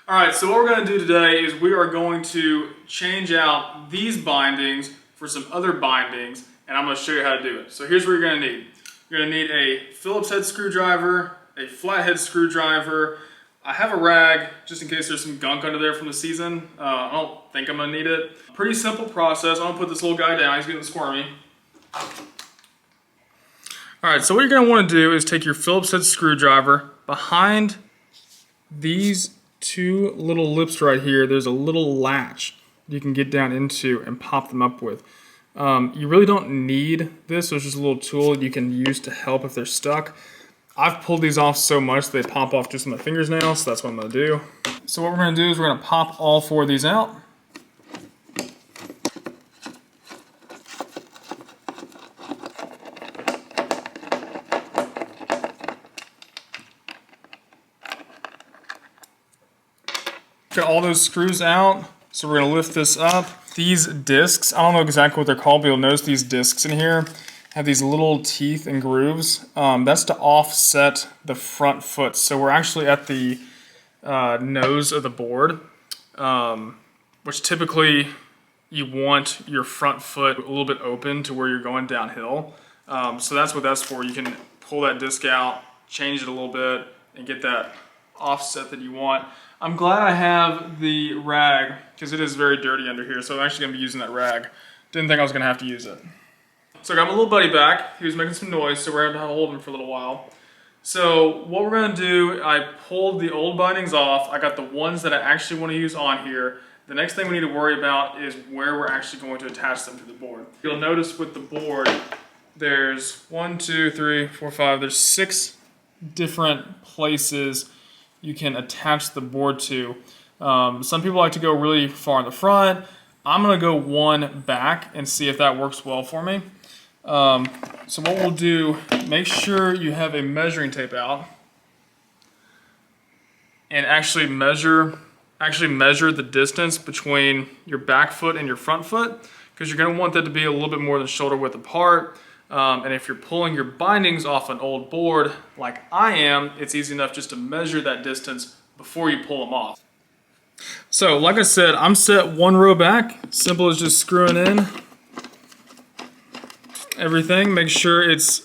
Alright, so what we're going to do today is we are going to change out these bindings for some other bindings, and I'm going to show you how to do it. So here's what you're going to need. You're going to need a Phillips head screwdriver, a flathead screwdriver. I have a rag just in case there's some gunk under there from the season. I don't think I'm going to need it. Pretty simple process. I'm going to put this little guy down. He's getting squirmy. Alright, so what you're going to want to do is take your Phillips head screwdriver. Behind these two little lips right here, there's a little latch you can get down into and pop them up with. You really don't need this, so it's just a little tool you can use to help if they're stuck. I've pulled these off so much they pop off just on my fingers now, so that's what I'm going to do. So what we're going to do is we're going to pop all four of these out. Got all those screws out, so we're going to lift this up. These discs, I don't know exactly what they're called, but you'll notice these discs in here have these little teeth and grooves. That's to offset the front foot. So we're actually at the nose of the board, which typically you want your front foot a little bit open to where you're going downhill. So that's what that's for. You can pull that disc out, change it a little bit, and get that offset that you want. I'm glad I have the rag because it is very dirty under here, so I'm actually going to be using that rag. Didn't think I was going to have to use it. So I got my little buddy back. He was making some noise, so we're going to have to hold him for a little while. So what we're going to do, I pulled the old bindings off. I got the ones that I actually want to use on here. The next thing we need to worry about is where we're actually going to attach them to the board. You'll notice with the board, there's 1, 2, 3, 4, 5, there's 6 different places you can attach the board to. Some people like to go really far in the front. I'm gonna go one back and see if that works well for me. So what we'll do, make sure you have a measuring tape out and actually measure the distance between your back foot and your front foot, because you're gonna want that to be a little bit more than shoulder width apart. And if you're pulling your bindings off an old board like I am, it's easy enough just to measure that distance before you pull them off. So like I said, I'm set one row back. Simple as just screwing in everything. Make sure it's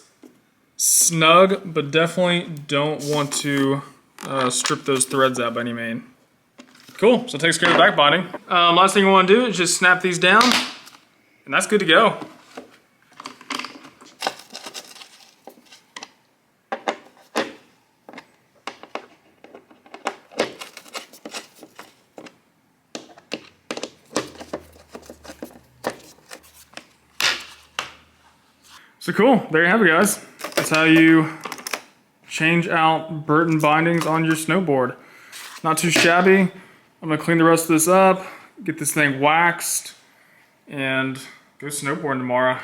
snug, but definitely don't want to strip those threads out by any means. Cool, so it takes care of the back binding. Last thing you want to do is just snap these down, and that's good to go. So cool, there you have it, guys. That's how you change out Burton bindings on your snowboard. Not too shabby. I'm gonna clean the rest of this up, get this thing waxed, and go snowboarding tomorrow.